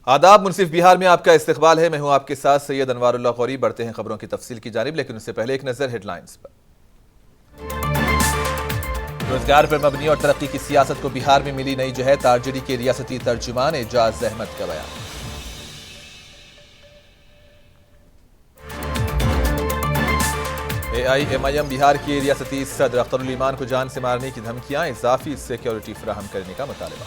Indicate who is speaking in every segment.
Speaker 1: आदाब। मुनसिफ बिहार में आपका इस्तकबाल है। मैं हूं आपके साथ सैयद अनवारुल्लाह गौरी। बढ़ते हैं खबरों की तफसील की जानिब, लेकिन उससे पहले एक नजर हेडलाइंस पर। रोजगार पर मबनी और तरक्की की सियासत को बिहार में मिली नई जहत। आरजेडी के रियासती तर्जुमान एजाज अहमद का बयान। AIMIM बिहार के रियासती सदर अख्तरुल ईमान को जान से मारने की धमकियां, इजाफी सिक्योरिटी फराहम करने का मुतालबा।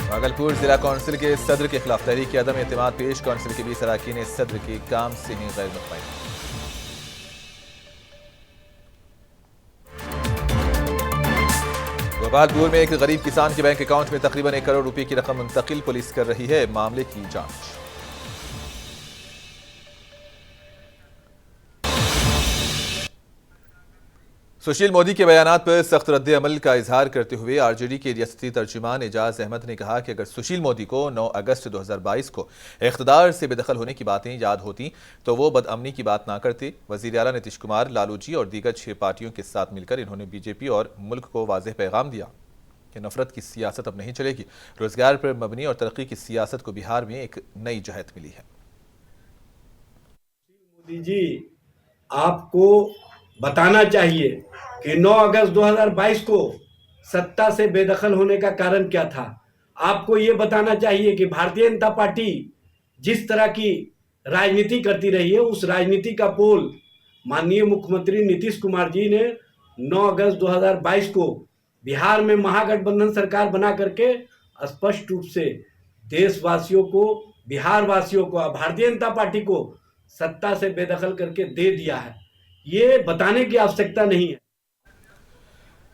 Speaker 1: भागलपुर जिला काउंसिल के सदर के खिलाफ तहरीक अदम एतमाद पेश। काउंसिल के 20 अरकान सदर के काम से हैं गैर मुतमईन। गोपालपुर में एक गरीब किसान के बैंक अकाउंट में तकरीबन 1 करोड़ रुपए की रकम मुंतकिल। पुलिस कर रही है मामले की जांच। सुशील मोदी के बयानात पर सख्त रद्द अमल का इजहार करते हुए आरजेडी के रियासती तर्जुमान एजाज अहमद ने कहा कि अगर सुशील मोदी को 9 अगस्त 2022 को इख्तिदार से बेदखल होने की बातें याद होती तो वो बदअमनी की बात ना करते। वजीर आला नीतीश कुमार, लालू जी और दीगर 6 पार्टियों के साथ मिलकर इन्होंने बीजेपी और मुल्क को वाज़ेह पैगाम दिया कि नफरत की सियासत अब नहीं चलेगी। रोजगार पर मबनी और तरक्की की सियासत को बिहार में एक नई जहत मिली है।
Speaker 2: मोदी जी, आपको बताना चाहिए कि 9 अगस्त 2022 को सत्ता से बेदखल होने का कारण क्या था। आपको ये बताना चाहिए कि भारतीय जनता पार्टी जिस तरह की राजनीति करती रही है, उस राजनीति का पोल माननीय मुख्यमंत्री नीतीश कुमार जी ने 9 अगस्त 2022 को बिहार में महागठबंधन सरकार बना करके स्पष्ट रूप से देशवासियों को, बिहार वासियों को, भारतीय जनता पार्टी को सत्ता से बेदखल करके दे दिया है। ये बताने की आवश्यकता नहीं है।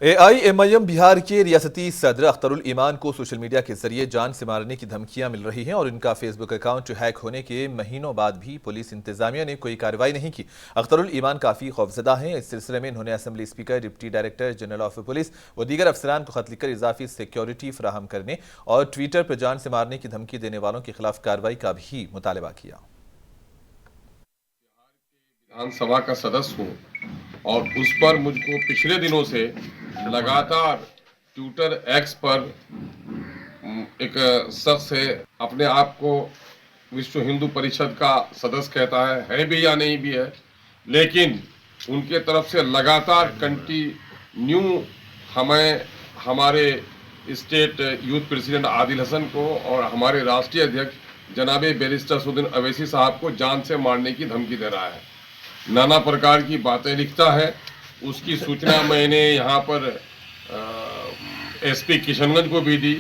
Speaker 1: AIMIM बिहार के रियासती सदर अख्तरुल ईमान को सोशल मीडिया के जरिए जान से मारने की धमकियां मिल रही हैं और इनका फेसबुक अकाउंट हैक होने के महीनों बाद भी पुलिस इंतजामिया ने कोई कार्रवाई नहीं की। अख्तरुल ईमान काफी खौफजदा हैं। इस सिलसिले में इन्होंने assembly speaker, deputy director general of police व दीगर अफसरान को खत लिखकर इजाफी सिक्योरिटी फराहम करने और ट्विटर पर जान से मारने की धमकी देने वालों के खिलाफ कार्रवाई का भी मुतालबा किया।
Speaker 3: विधानसभा का सदस्य हूँ और उस पर मुझको पिछले दिनों से लगातार ट्विटर एक्स पर एक शख्स है, अपने आप को विश्व हिंदू परिषद का सदस्य कहता है भी या नहीं भी है, लेकिन उनके तरफ से लगातार कंटिन्यू हमें हमारे state youth president Adil Hasan को और हमारे राष्ट्रीय अध्यक्ष जनाबे बैरिस्टर असदुद्दीन अवैसी साहब को जान से मारने की धमकी दे रहा है। नाना प्रकार की बातें लिखता है। उसकी सूचना मैंने यहाँ पर एसपी किशनगंज को भी दी।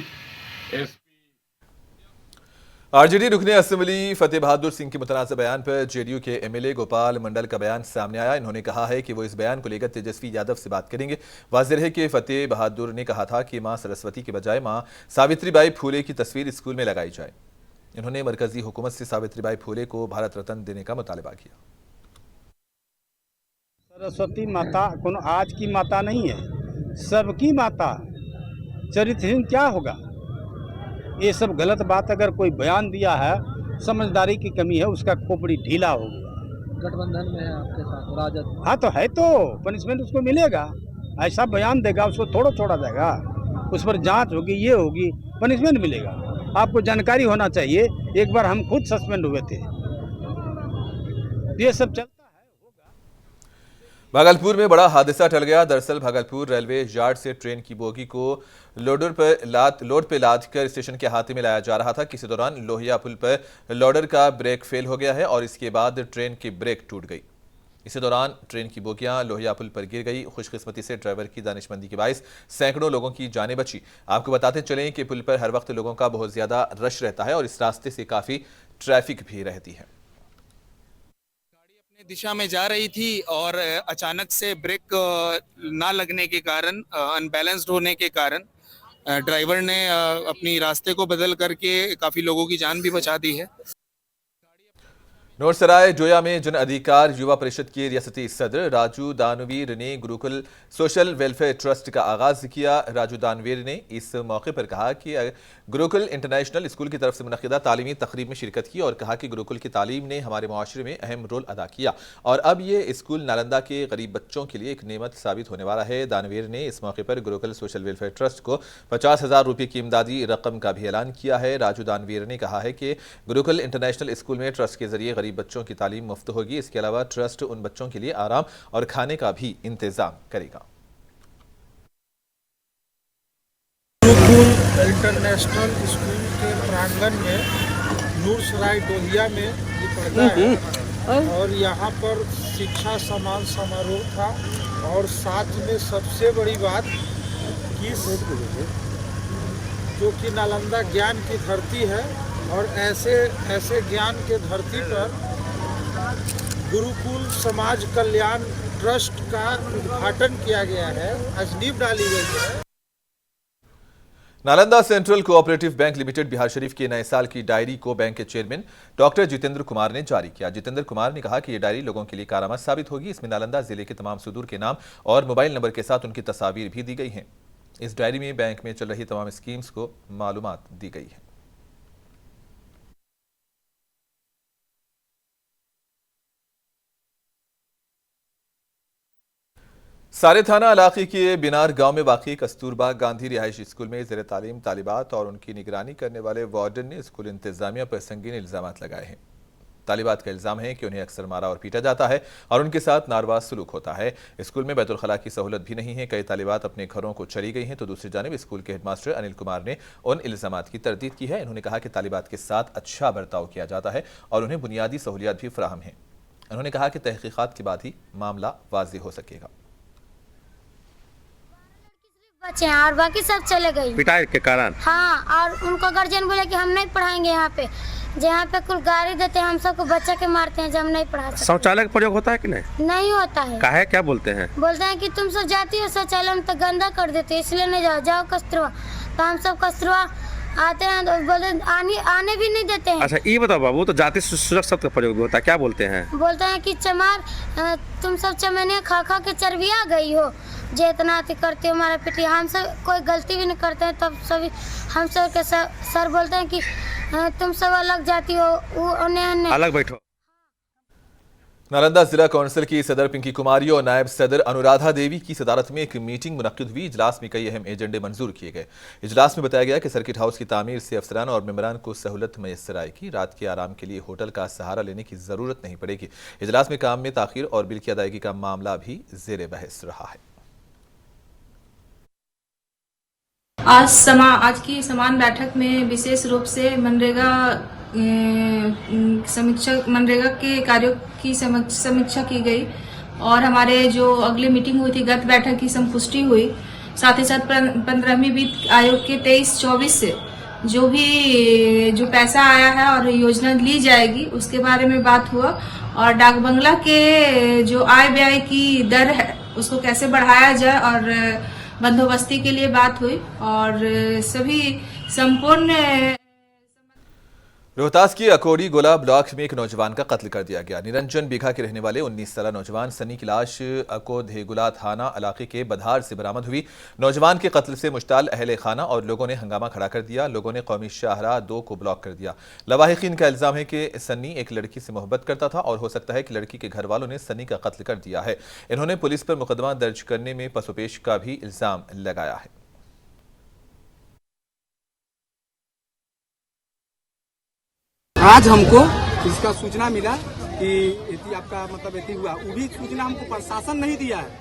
Speaker 1: आरजेडी रुकने असेंबली फतेह बहादुर सिंह के मुतनाज़ बयान पर जेडीयू के एमएलए गोपाल मंडल का बयान सामने आया। इन्होंने कहा है कि वो इस बयान को लेकर तेजस्वी यादव से बात करेंगे। वाज़ेह है कि फतेह बहादुर ने कहा था कि मां सरस्वती के बजाय मां सावित्रीबाई फूले की तस्वीर स्कूल में लगाई जाए। इन्होंने मरकजी हुकूमत से सावित्रीबाई फूले को भारत रत्न देने का मुतालबा किया।
Speaker 4: सरस्वती माता कोनो आज की माता नहीं है, सबकी माता। चरित्रहीन क्या होगा? ये सब गलत बात अगर कोई बयान दिया है, समझदारी की कमी है, उसका खोपड़ी ढीला हो गया।
Speaker 5: गठबंधन में है आपके साथ राजद।
Speaker 4: हाँ तो है, तो पनिशमेंट उसको मिलेगा। ऐसा बयान देगा उसको थोड़ा छोड़ा जाएगा, उस पर जांच होगी, ये होगी, पनिशमेंट मिलेगा। आपको जानकारी होना चाहिए, एक बार हम खुद सस्पेंड हुए थे। ये सब चलता है।
Speaker 1: भागलपुर में बड़ा हादसा टल गया। दरअसल भागलपुर रेलवे यार्ड से ट्रेन की बोगी को लोड पे लाद कर स्टेशन के अहाते में लाया जा रहा था। किसी दौरान लोहिया पुल पर लोडर का ब्रेक फेल हो गया है और इसके बाद ट्रेन की ब्रेक टूट गई। इसी दौरान ट्रेन की बोगियां लोहिया पुल पर गिर गई। खुशकिस्मती से ड्राइवर की दानिशमंदी के बायस सैकड़ों लोगों की जानें बची। आपको बताते चलें कि पुल पर हर वक्त लोगों का बहुत ज्यादा रश रहता है और इस रास्ते से काफी ट्रैफिक भी रहती है।
Speaker 6: दिशा में जा रही थी और अचानक से ब्रेक ना लगने के कारण, अनबैलेंस्ड होने के कारण ड्राइवर ने अपनी रास्ते को बदल करके काफी लोगों की जान भी बचा दी है।
Speaker 1: नोरसराय जोया में जन अधिकार युवा परिषद के रियासती सदर राजू दानवीर ने गुरुकुल सोशल वेलफेयर ट्रस्ट का आगाज किया। राजू दानवीर ने इस मौके पर कहा कि गुरुकुल इंटरनेशनल स्कूल की तरफ से मुनक़िदा तालीमी तकरीब में शिरकत की और कहा कि गुरुकुल की तालीम ने हमारे माशरे में अहम रोल अदा किया और अब ये स्कूल नालंदा के गरीब बच्चों के लिए एक नेमत साबित होने वाला है। दानवीर ने इस मौके पर गुरुकुल सोशल वेलफेयर ट्रस्ट को 50,000 रुपये की इमदादी रकम का भी ऐलान किया है। राजू दानवीर ने कहा है कि गुरुकुल इंटरनेशनल स्कूल में ट्रस्ट के जरिए गरीब बच्चों की तालीम मुफ्त होगी। इसके अलावा ट्रस्ट उन बच्चों के लिए आराम और खाने का भी इंतजाम करेगा।
Speaker 7: गुरुकुल इंटरनेशनल स्कूल के प्रांगण में नूरसराय डोहिया में ये पढ़ता है और यहाँ पर शिक्षा सम्मान समारोह था और साथ में सबसे बड़ी बात कि जो कि नालंदा ज्ञान की धरती है और ऐसे ज्ञान के धरती पर गुरुकुल समाज कल्याण ट्रस्ट का उद्घाटन किया गया है, आज नींव डाली गई है।
Speaker 1: Nalanda central cooperative bank limited Bihar Sharif के नए साल की डायरी को बैंक के चेयरमैन डॉक्टर जितेंद्र कुमार ने जारी किया। जितेंद्र कुमार ने कहा कि ये डायरी लोगों के लिए कारआमद साबित होगी। इसमें नालंदा जिले के तमाम सुदूर के नाम और मोबाइल नंबर के साथ उनकी तस्वीर भी दी गई हैं। इस डायरी में बैंक में चल रही तमाम स्कीम्स को मालूमात दी गई है। सारे थाना इलाके के बिनार गांव में वाक़ई कस्तूरबा गांधी रिहायशी स्कूल में ज़ेर तालीम तालिबात और उनकी निगरानी करने वाले वार्डन ने स्कूल इंतजामिया पर संगीन इल्ज़ामात लगाए हैं। तालिबात का इल्ज़ाम है कि उन्हें अक्सर मारा और पीटा जाता है और उनके साथ नारवा सलूक होता है। स्कूल में बैतुल खला की सहूलत भी नहीं है। कई तालिबात अपने घरों को चली गई हैं तो दूसरी जानिब स्कूल के हेडमास्टर अनिल कुमार ने उन इल्ज़ामात की तरदीद की है। इन्होंने कहा कि तालिबात के साथ अच्छा बर्ताव किया जाता है और उन्हें बुनियादी सहूलियात भी फराहम हैं। उन्होंने कहा कि तहकीकात के बाद ही मामला वाज़ेह हो सकेगा।
Speaker 8: बच्चे हैं और बाकी सब चले गए
Speaker 9: पिटाई के कारण।
Speaker 8: हाँ, और उनको गार्जियन बोले कि हम नहीं पढ़ाएंगे यहाँ पे कुल गाड़ी देते हैं, हम सबको बच्चा के मारते हैं जब हम नहीं पढ़ा सकते।
Speaker 9: शौचालय का प्रयोग होता है कि नहीं?
Speaker 8: नहीं होता है।
Speaker 9: काहे क्या बोलते हैं?
Speaker 8: बोलते हैं कि तुम सब जाती हो शौचालय में तो गंदा कर देते हो, इसलिए नहीं जाओ कस्तूरबा। तो हम सब कस्तूरबा आते हैं तो बोलते आने भी नहीं देते हैं।
Speaker 9: अच्छा ये बताओ बाबू, तो जाति सूचक शब्द का प्रयोग भी होता है, क्या बोलते हैं?
Speaker 8: बोलते हैं कि चमार तुम सब चमनिया खा खा के चर्बिया गई हो, जे इतना अति करते हो हमारा पिटिया। हम सब कोई गलती भी नहीं करते हैं तब सभी हम सब के सर बोलते हैं कि तुम सब अलग जाती हो, वो
Speaker 9: अलग बैठो।
Speaker 1: नालंदा जिला काउंसिल की सदर पिंकी कुमारी और नायब सदर अनुराधा देवी की सदारत में एक मीटिंग मुनक्किद हुई। इजलास में कई अहम एजेंडे मंजूर किए गए। इजलास में बताया गया कि सर्किट हाउस की तामीर से अफसरान और मेंबरान को सहूलत मैसर आएगी। रात के आराम के लिए होटल का सहारा लेने की जरूरत नहीं पड़ेगी। इजलास में काम में ताखीर और बिल की अदायगी का मामला भी जेर बहस रहा है।
Speaker 10: आज की समान बैठक में विशेष रूप से मनरेगा के कार्यों की समीक्षा की गई और हमारे जो अगली मीटिंग हुई थी गत बैठक की संपुष्टि हुई। साथ ही साथ 15वीं वित्त आयोग के 23-24 से जो पैसा आया है और योजना ली जाएगी उसके बारे में बात हुआ और डाक बंगला के जो आय व्यय की दर है उसको कैसे बढ़ाया जाए और बंदोबस्ती के लिए बात हुई और सभी संपूर्ण।
Speaker 1: रोहतास की अकोड़ी गोला ब्लॉक में एक नौजवान का कत्ल कर दिया गया। निरंजन बीघा के रहने वाले 19 साला नौजवान सनी की लाश अकोधेगुला थाना इलाके के बधार से बरामद हुई। नौजवान के कत्ल से मुश्ताल अहले खाना और लोगों ने हंगामा खड़ा कर दिया। लोगों ने कौमी शाहराह 2 को ब्लॉक कर दिया। लवाहिकीन का इल्जाम है कि सन्नी एक लड़की से मोहब्बत करता था और हो सकता है कि लड़की के घर वालों ने सन्नी का कत्ल कर दिया है। इन्होंने पुलिस पर मुकदमा दर्ज करने में पसोपेश का भी इल्जाम लगाया है।
Speaker 11: आज हमको इसका सूचना मिला कि आपका मतलब एती हुआ, वो भी सूचना हमको प्रशासन नहीं दिया है,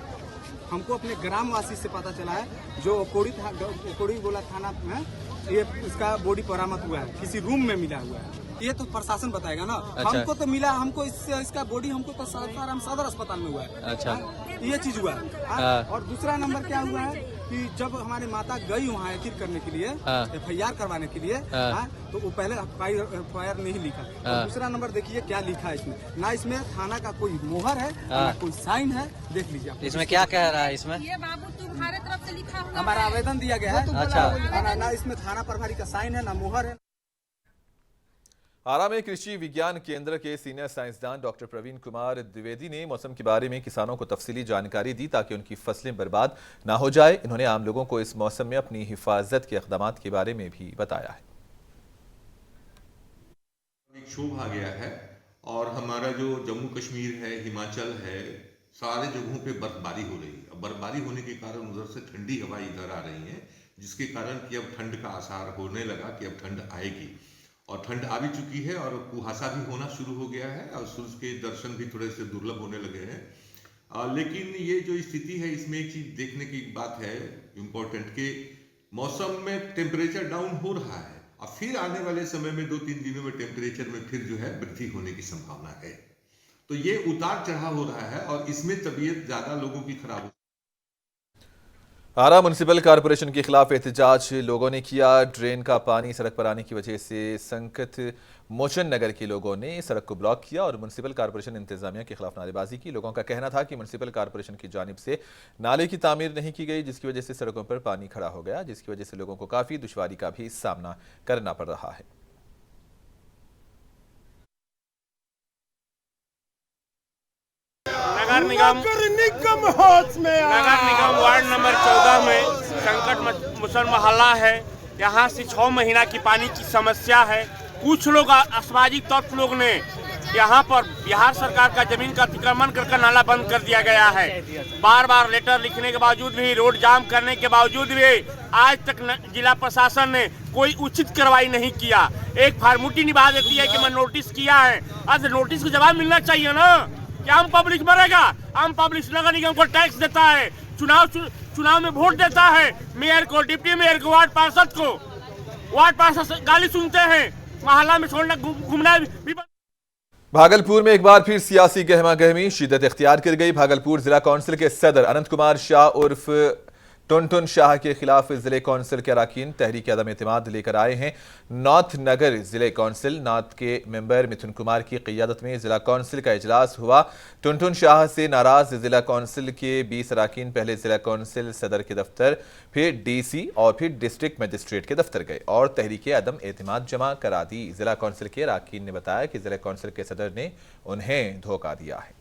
Speaker 11: हमको अपने ग्रामवासी से पता चला है जो कोड़ी गोला थाना में ये इसका बॉडी बरामद हुआ है, किसी रूम में मिला हुआ है। ये तो प्रशासन बताएगा ना। अच्छा। हमको तो मिला, हमको इसका बॉडी हमको तो सासाराम सदर अस्पताल में हुआ है। अच्छा, ये चीज हुआ है। और दूसरा नंबर क्या हुआ है कि जब हमारी माता गई वहाँ यकीन करने के लिए, FIR करवाने के लिए, तो वो पहले FIR नहीं लिखा। और दूसरा नंबर देखिए क्या लिखा है इसमें, ना इसमें थाना का कोई मोहर है ना कोई साइन है। देख लीजिए
Speaker 5: इसमें क्या कह रहा है। इसमें
Speaker 10: ये बाबू तुम्हारे तरफ से लिखा हुआ
Speaker 11: हमारा आवेदन दिया गया है। अच्छा, ना इसमें थाना प्रभारी का साइन है ना मोहर है।
Speaker 1: आरा में कृषि विज्ञान केंद्र के सीनियर साइंसदान डॉक्टर प्रवीण कुमार द्विवेदी ने मौसम के बारे में किसानों को तफसीली जानकारी दी ताकि उनकी फसलें बर्बाद ना हो जाए। इन्होंने आम लोगों को इस मौसम में अपनी हिफाजत के इक़दाम के बारे में भी बताया है।
Speaker 12: एक क्षोभ आ गया है और हमारा जो जम्मू कश्मीर है, हिमाचल है, सारे जगहों पे बर्फबारी हो रही है। बर्फबारी होने के कारण उधर से ठंडी हवा इधर आ रही है, जिसके कारण कि अब ठंड का आसार होने लगा कि अब ठंड आएगी और ठंड आ भी चुकी है और कुहासा भी होना शुरू हो गया है और सूरज के दर्शन भी थोड़े से दुर्लभ होने लगे हैं। लेकिन ये जो स्थिति है इसमें एक चीज देखने की बात है इम्पोर्टेंट कि मौसम में टेम्परेचर डाउन हो रहा है और फिर आने वाले समय में 2-3 दिनों में टेम्परेचर में फिर जो है वृद्धि होने की संभावना है। तो ये उतार चढ़ाव हो रहा है और इसमें तबीयत ज्यादा लोगों की खराब हो।
Speaker 1: आरा म्युनिसिपल कॉरपोरेशन के खिलाफ एहतजाज लोगों ने किया। ड्रेन का पानी सड़क पर आने की वजह से संकट मोचन नगर के लोगों ने सड़क को ब्लॉक किया और म्युनिसिपल कॉरपोरेशन इंतजामिया के खिलाफ नारेबाजी की। लोगों का कहना था कि म्युनिसिपल कॉरपोरेशन की जानिब से नाले की तामीर नहीं की गई, जिसकी वजह से सड़कों पर पानी खड़ा हो गया, जिसकी वजह से लोगों को काफी दुश्वारी का भी सामना करना पड़ रहा है।
Speaker 13: नगर निगम वार्ड नंबर 14 में संकट मुसल मोहल्ला है। यहाँ से 6 महीना की पानी की समस्या है। कुछ लोग असामाजिक तत्व लोग ने यहाँ पर बिहार सरकार का जमीन का अतिक्रमण कर नाला बंद कर दिया गया है। बार बार लेटर लिखने के बावजूद भी, रोड जाम करने के बावजूद भी आज तक जिला प्रशासन ने कोई उचित कार्रवाई नहीं किया। एक फॉर्मेलिटी निभा देती है कि मैं नोटिस किया है। आज नोटिस को जवाब मिलना चाहिए ना। क्या आम पब्लिक मरेगा? आम पब्लिक नगर निगम को टैक्स देता है, चुनाव में वोट देता है, मेयर को, डिप्टी मेयर को, वार्ड पार्षद को। वार्ड पार्षद गाली सुनते हैं, मोहल्ला में छोड़ना घूमना भी।
Speaker 1: भागलपुर में एक बार फिर सियासी गहमा गहमी शिद्दत इख्तियार कर गई। भागलपुर जिला काउंसिल के सदर अनंत कुमार शाह उर्फ टुनटुन शाह के खिलाफ जिले काउंसिल के अराकीन तहरीक अदम एतमाद लेकर आए हैं। नॉर्थ नगर जिले काउंसिल नॉर्थ के मेंबर मिथुन कुमार की क़ियादत में जिला काउंसिल का इजलास हुआ। टुनटुन शाह से नाराज जिला काउंसिल के 20 अराकीन पहले जिला काउंसिल सदर के दफ्तर, फिर डीसी और फिर डिस्ट्रिक्ट मजिस्ट्रेट के दफ्तर गए और तहरीक अदम एतमाद जमा करा दी। जिला काउंसिल के अराकीन ने बताया कि जिला काउंसिल के सदर ने उन्हें धोखा दिया है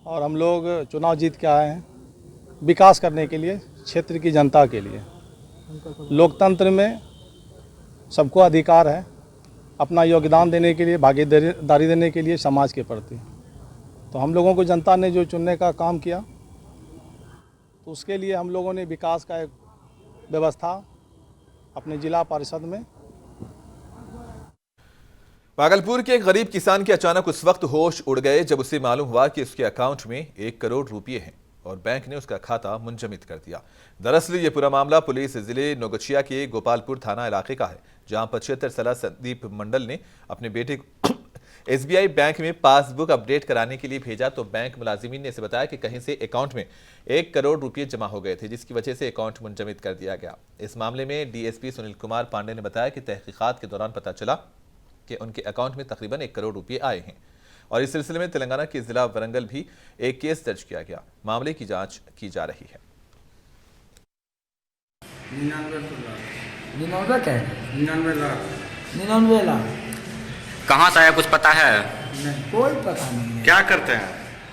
Speaker 4: और हम लोग चुनाव जीत के आए हैं विकास करने के लिए, क्षेत्र की जनता के लिए। लोकतंत्र में सबको अधिकार है अपना योगदान देने के लिए, भागीदारी देने के लिए समाज के प्रति। तो हम लोगों को जनता ने जो चुनने का काम किया, तो उसके लिए हम लोगों ने विकास का एक व्यवस्था अपने जिला परिषद में।
Speaker 1: भागलपुर के एक गरीब किसान के अचानक उस वक्त होश उड़ गए जब उसे मालूम हुआ कि उसके अकाउंट में 1 करोड़ रुपए हैं और बैंक ने उसका खाता मुंजमद कर दिया। दरअसल ये पूरा मामला पुलिस जिले नोगचिया के गोपालपुर थाना इलाके का है, जहां 75 साल संदीप मंडल ने अपने बेटे को SBI बैंक में पासबुक अपडेट कराने के लिए भेजा तो बैंक मुलाजिमीन ने इसे बताया कि कहीं से अकाउंट में 1 करोड़ रुपए जमा हो गए थे, जिसकी वजह से अकाउंट मुंजमद कर दिया गया। इस मामले में DSP सुनील कुमार पांडे ने बताया कि तहकीकात के दौरान पता चला कि उनके अकाउंट में तकरीबन 1 करोड़ रुपए आए हैं और इस सिलसिले में तेलंगाना के जिला वरंगल भी एक केस दर्ज किया गया। मामले की जांच की जा रही है।
Speaker 5: 99 लाख
Speaker 9: कहाँ से आया कुछ पता है?
Speaker 5: नहीं, कोई पता नहीं है।
Speaker 9: क्या करते हैं?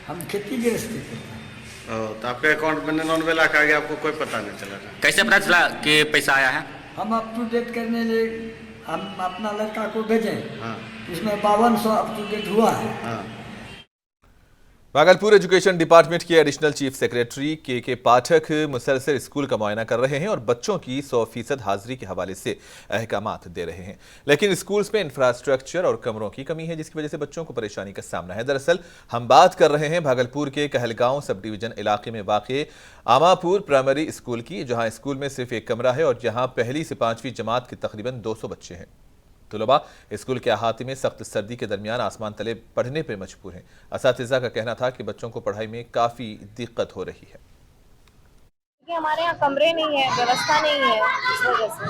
Speaker 5: हम खेती गृहस्थी करते हैं।
Speaker 9: तो आपके अकाउंट में 99 लाख आ गया, आपको कोई पता नहीं चला? कैसे पता चला कि पैसा आया है?
Speaker 5: हम अप टू डेट करने लिए हम अपना लड़का को भेजें। हाँ। उसमें 5200 अप टू डेट हुआ है। हाँ।
Speaker 1: भागलपुर एजुकेशन डिपार्टमेंट के एडिशनल चीफ सेक्रेटरी के पाठक मुसलसल स्कूल का मुआयना कर रहे हैं और बच्चों की 100% हाजिरी के हवाले से अहकामात दे रहे हैं, लेकिन स्कूल्स में इंफ्रास्ट्रक्चर और कमरों की कमी है, जिसकी वजह से बच्चों को परेशानी का सामना है। दरअसल हम बात कर रहे हैं भागलपुर के कहलगांव सब डिवीजन इलाके में वाक़े आमापुर प्राइमरी स्कूल की, जहाँ स्कूल में सिर्फ 1 कमरा है और जहाँ पहली से 5वीं जमात के तकरीबन 200 बच्चे हैं। तलबा स्कूल के अहाते में सख्त सर्दी के दरमियान आसमान तले पढ़ने पर मजबूर हैं। असातिज़ा का कहना था कि बच्चों को पढ़ाई में काफ़ी दिक्कत हो रही है।
Speaker 14: हमारे यहाँ कमरे नहीं है, व्यवस्था नहीं है, इस वजह से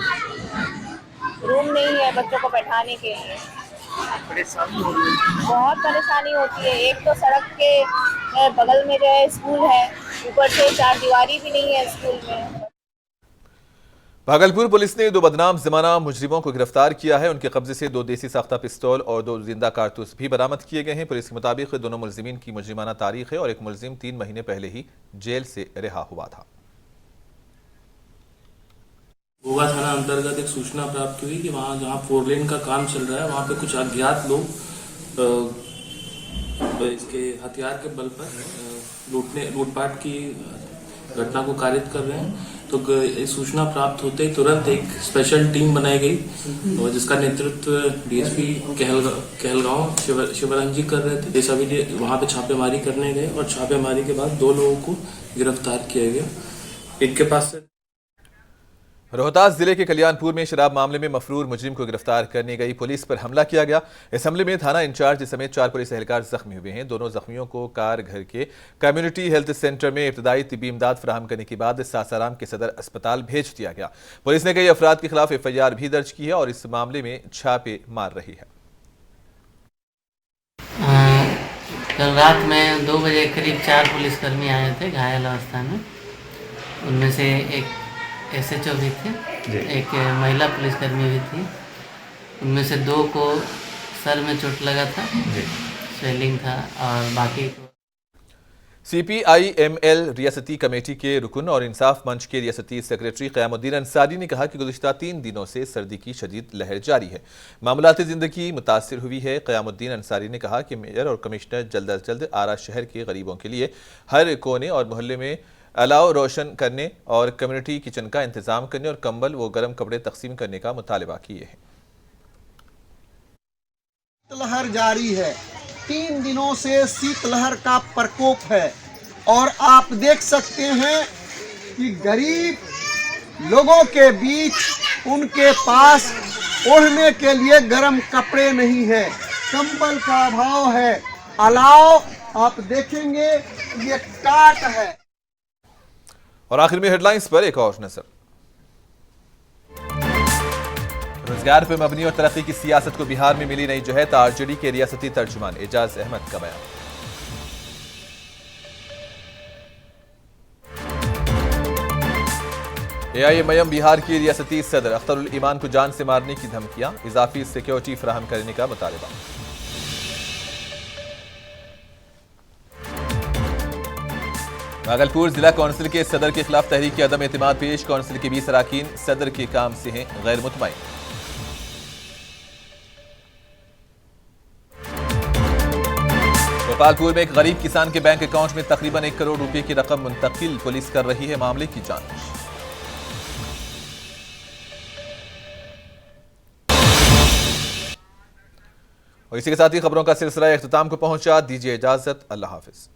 Speaker 14: रूम नहीं है बच्चों को बैठाने के लिए। बहुत परेशानी होती है। एक तो सड़क के बगल में जो है स्कूल है, ऊपर से 4 दीवारी भी नहीं है स्कूल में।
Speaker 1: भागलपुर पुलिस ने 2 बदनाम ज़माना मुजरिमों को गिरफ्तार किया है। उनके कब्जे से 2 देसी साख्ता पिस्तौल और 2 जिंदा कारतूस भी बरामद किए गए हैं। पुलिस के मुताबिक दोनों मुलजिमीन की मुजरिमाना तारीख है और एक मुलजिम 3 महीने पहले ही जेल से रिहा हुआ था।
Speaker 15: गोवा थाना अंतर्गत एक सूचना प्राप्त हुई कि वहाँ जहाँ 4 लेन का काम चल रहा है वहाँ पे कुछ अज्ञात लोग इसके हथियार के बल पर लूटपाट की घटना को कारित कर रहे हैं। तो इस सूचना प्राप्त होते ही तुरंत एक स्पेशल टीम बनाई गई और जिसका नेतृत्व डीएसपी कहलगांव शिवरंजन जी कर रहे थे। ये सभी वहाँ पे छापेमारी करने गए और छापेमारी के बाद 2 लोगों को गिरफ्तार किया गया। एक के पास से
Speaker 1: रोहतास जिले के कल्याणपुर में शराब मामले में मफरूर मुजरिम को गिरफ्तार करने गई पुलिस पर हमला किया गया। इस हमले में थाना इंचार्ज समेत 4 पुलिस एहलकार जख्मी हुए हैं। दोनों जख्मियों को कार घर के कम्युनिटी हेल्थ सेंटर में इब्तदाई तिब्बी इमदाद फराहम करने के बाद सासाराम के सदर अस्पताल भेज दिया गया। पुलिस ने कई अफराद के खिलाफ FIR भी दर्ज की है और इस मामले में छापे मार रही है।
Speaker 16: कल रात में 2 बजे करीब 4 पुलिसकर्मी आए थे घायल अवस्था में। उनमें से एक SHO भी थे, एक महिला पुलिसकर्मी भी थी। उनमें से 2 को सर में चोट लगा था, स्वेलिंग था, और बाकी को
Speaker 1: CPI-ML रियासती कमेटी के रुकन और इंसाफ मंच के रियासती सेक्रेटरी क़यामुद्दीन अंसारी ने कहा कि गुज़िश्ता 3 दिनों से सर्दी की शदीद लहर जारी है, मामलाती ज़िंदगी मुतासिर हुई है। क़यामुद्दीन अंसारी ने कहा कि मेयर और कमिश्नर जल्द अज जल्द आरा शहर के गरीबों के लिए हर कोने और मोहल्ले में अलाव रोशन करने और कम्युनिटी किचन का इंतजाम करने और कंबल व गर्म कपड़े तकसीम करने का मुतालबा किए हैं।
Speaker 17: शीतलहर जारी है, 3 दिनों से शीतलहर का प्रकोप है और आप देख सकते हैं कि गरीब लोगों के बीच उनके पास ओढ़ने के लिए गर्म कपड़े नहीं है, कंबल का अभाव है, अलाव आप देखेंगे ये टाट है।
Speaker 1: और आखिर में हेडलाइंस पर एक और नजर। रोजगार पर मबनी और तरक्की की सियासत को बिहार में मिली नई जहत, RJD के रियासती तर्जुमान एजाज अहमद का बयान। AIMIM बिहार की रियासती सदर अख्तरुल ईमान को जान से मारने की धमकियां, इजाफी सिक्योरिटी फराहम करने का मुतालबा। भागलपुर जिला काउंसिल के सदर के खिलाफ तहरीक के अदम एतमाद पेश, काउंसिल के 20 अरकान सदर के काम से हैं गैर मुतमईन। गोपालपुर में एक गरीब किसान के बैंक अकाउंट में तकरीबन 1 करोड़ रुपए की रकम मुंतकिल, पुलिस कर रही है मामले की जांच। और इसी के साथ ही खबरों का सिलसिला इख्तिताम को पहुंचा। दीजिए इजाजत, अल्लाह हाफिज।